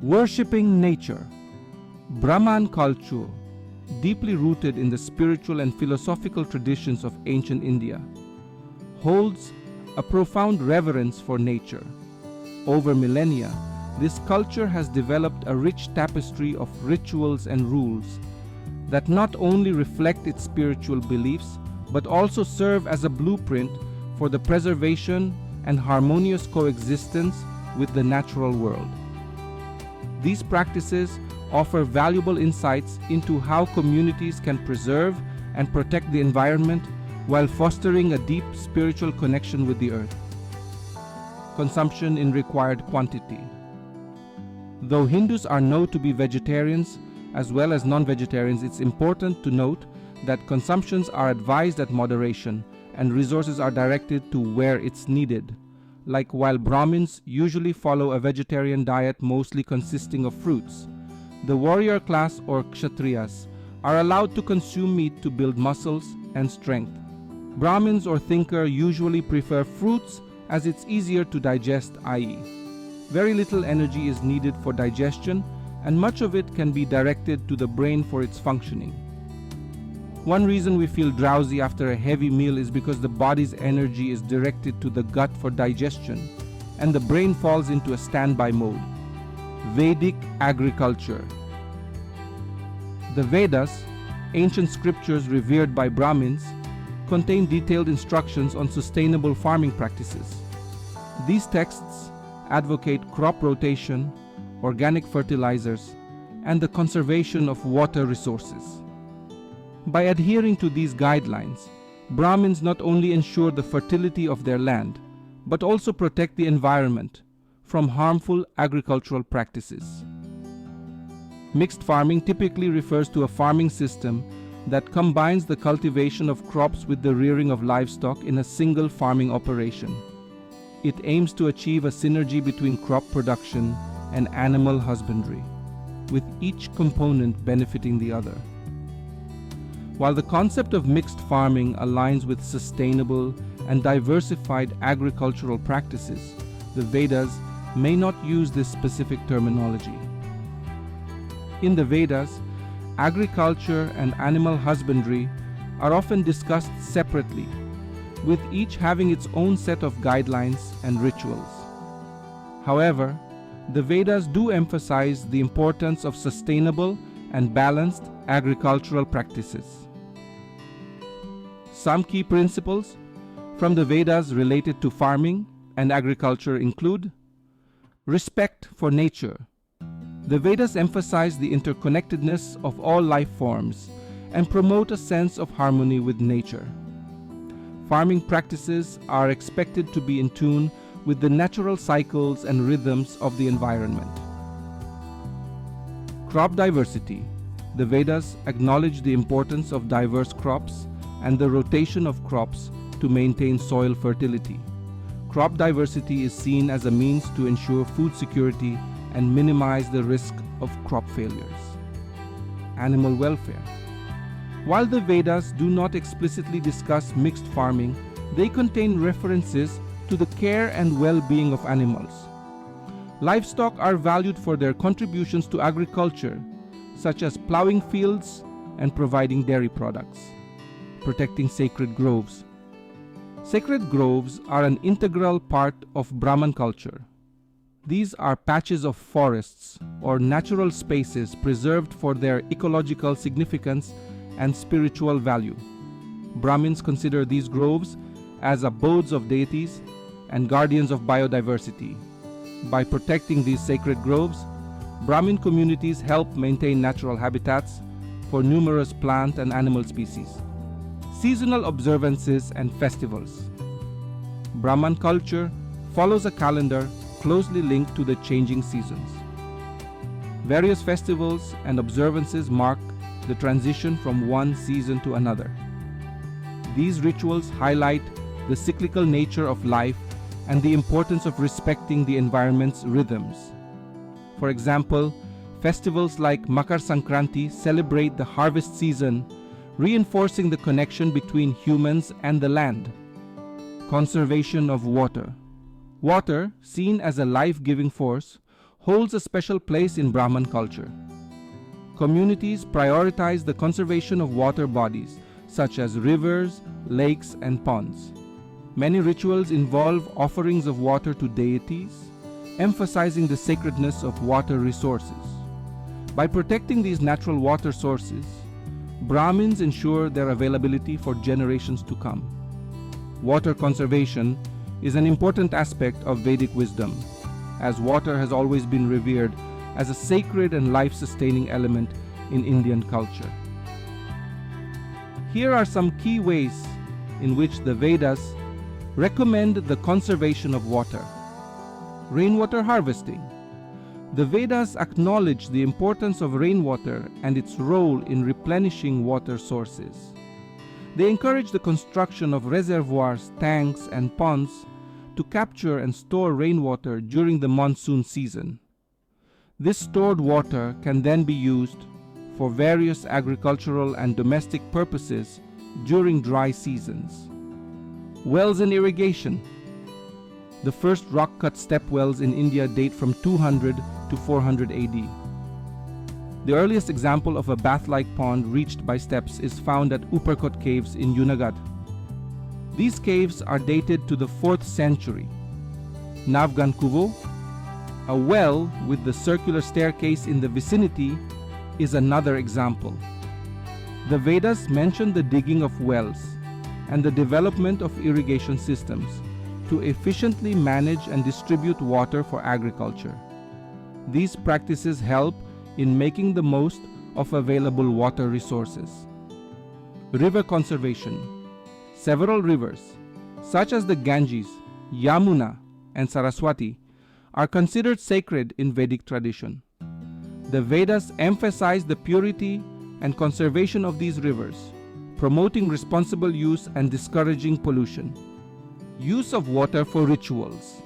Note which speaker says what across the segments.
Speaker 1: Worshipping nature. Brahman culture, deeply rooted in the spiritual and philosophical traditions of ancient India, holds a profound reverence for nature. Over millennia, this culture has developed a rich tapestry of rituals and rules that not only reflect its spiritual beliefs but also serve as a blueprint for the preservation and harmonious coexistence with the natural world. These practices offer valuable insights into how communities can preserve and protect the environment while fostering a deep spiritual connection with the earth. Consumption in required quantity. Though Hindus are known to be vegetarians as well as non-vegetarians, it's important to note that consumptions are advised at moderation and resources are directed to where it's needed. Like while Brahmins usually follow a vegetarian diet mostly consisting of fruits, the warrior class or Kshatriyas are allowed to consume meat to build muscles and strength. Brahmins or thinker usually prefer fruits as it's easier to digest, i.e., very little energy is needed for digestion and much of it can be directed to the brain for its functioning. One reason we feel drowsy after a heavy meal is because the body's energy is directed to the gut for digestion and the brain falls into a standby mode. Vedic agriculture. The Vedas, ancient scriptures revered by Brahmins, contain detailed instructions on sustainable farming practices. These texts advocate crop rotation, organic fertilizers, and the conservation of water resources. By adhering to these guidelines, Brahmins not only ensure the fertility of their land, but also protect the environment from harmful agricultural practices. Mixed farming typically refers to a farming system that combines the cultivation of crops with the rearing of livestock in a single farming operation. It aims to achieve a synergy between crop production and animal husbandry, with each component benefiting the other. While the concept of mixed farming aligns with sustainable and diversified agricultural practices, the Vedas may not use this specific terminology. In the Vedas, agriculture and animal husbandry are often discussed separately, with each having its own set of guidelines and rituals. However, the Vedas do emphasize the importance of sustainable and balanced agricultural practices. Some key principles from the Vedas related to farming and agriculture include respect for nature. The Vedas emphasize the interconnectedness of all life forms and promote a sense of harmony with nature. Farming practices are expected to be in tune with the natural cycles and rhythms of the environment. Crop diversity. The Vedas acknowledge the importance of diverse crops and the rotation of crops to maintain soil fertility. Crop diversity is seen as a means to ensure food security and minimize the risk of crop failures. Animal welfare. While the Vedas do not explicitly discuss mixed farming, they contain references to the care and well-being of animals. Livestock are valued for their contributions to agriculture, such as plowing fields and providing dairy products. Protecting sacred groves. Sacred groves are an integral part of Brahman culture. These are patches of forests or natural spaces preserved for their ecological significance and spiritual value. Brahmins consider these groves as abodes of deities and guardians of biodiversity. By protecting these sacred groves, Brahmin communities help maintain natural habitats for numerous plant and animal species. Seasonal observances and festivals. Brahman culture follows a calendar closely linked to the changing seasons. Various festivals and observances mark the transition from one season to another. These rituals highlight the cyclical nature of life and the importance of respecting the environment's rhythms. For example, festivals like Makar Sankranti celebrate the harvest season, reinforcing the connection between humans and the land. Conservation of water. Water, seen as a life-giving force, holds a special place in Brahman culture. Communities prioritize the conservation of water bodies such as rivers, lakes, and ponds. Many rituals involve offerings of water to deities, emphasizing the sacredness of water resources. By protecting these natural water sources, Brahmins ensure their availability for generations to come. Water conservation is an important aspect of Vedic wisdom, as water has always been revered as a sacred and life-sustaining element in Indian culture. Here are some key ways in which the Vedas recommend the conservation of water. Rainwater harvesting. The Vedas acknowledge the importance of rainwater and its role in replenishing water sources. They encourage the construction of reservoirs, tanks, and ponds to capture and store rainwater during the monsoon season. This stored water can then be used for various agricultural and domestic purposes during dry seasons. Wells and irrigation. The first rock-cut step wells in India date from 200 to 400 AD. The earliest example of a bath-like pond reached by steps is found at Uppercut Caves in Junagadh. These caves are dated to the 4th century. Navgan Kuvo, a well with the circular staircase in the vicinity, is another example. The Vedas mention the digging of wells and the development of irrigation systems to efficiently manage and distribute water for agriculture. These practices help in making the most of available water resources. River conservation. Several rivers, such as the Ganges, Yamuna, and Saraswati, are considered sacred in Vedic tradition. The Vedas emphasize the purity and conservation of these rivers, promoting responsible use and discouraging pollution. Use of water for rituals.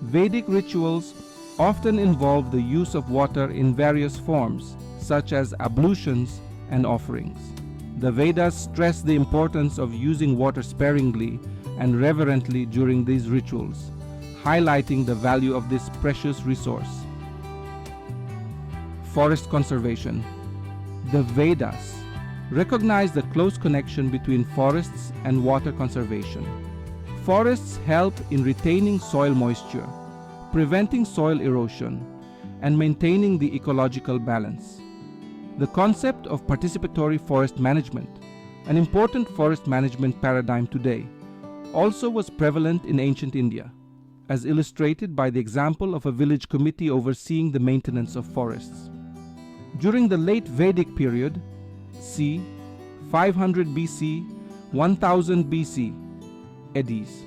Speaker 1: Vedic rituals often involve the use of water in various forms, such as ablutions and offerings. The Vedas stress the importance of using water sparingly and reverently during these rituals, highlighting the value of this precious resource. Forest conservation. The Vedas recognize the close connection between forests and water conservation. Forests help in retaining soil moisture, preventing soil erosion, and maintaining the ecological balance. The concept of participatory forest management, an important forest management paradigm today, also was prevalent in ancient India, as illustrated by the example of a village committee overseeing the maintenance of forests. During the late Vedic period, c. 500 BC, 1000 BC, eddies,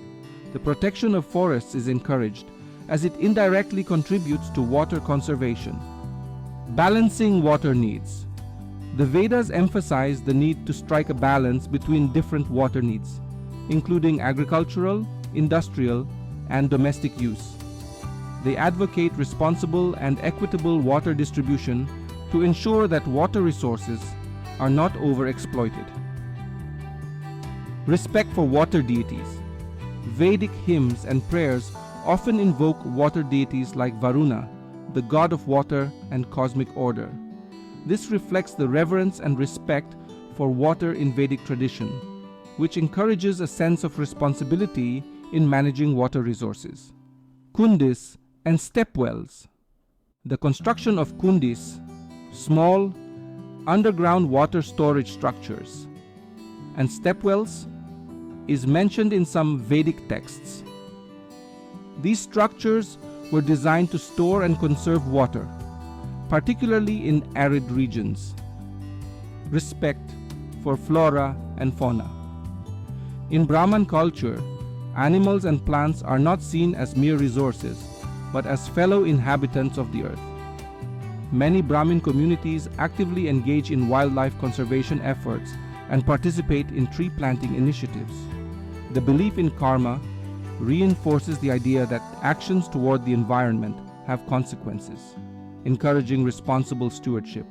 Speaker 1: the protection of forests is encouraged as it indirectly contributes to water conservation. Balancing water needs. The Vedas emphasize the need to strike a balance between different water needs, including agricultural, industrial, and domestic use. They advocate responsible and equitable water distribution to ensure that water resources are not overexploited. Respect for water deities. Vedic hymns and prayers often invoke water deities like Varuna, the god of water and cosmic order. This reflects the reverence and respect for water in Vedic tradition, which encourages a sense of responsibility in managing water resources. Kundis and step wells. The construction of kundis, small, underground water storage structures, and step wells is mentioned in some Vedic texts. These structures were designed to store and conserve water, particularly in arid regions. Respect for flora and fauna. In Brahman culture, animals and plants are not seen as mere resources, but as fellow inhabitants of the earth. Many Brahmin communities actively engage in wildlife conservation efforts and participate in tree planting initiatives. The belief in karma reinforces the idea that actions toward the environment have consequences, encouraging responsible stewardship.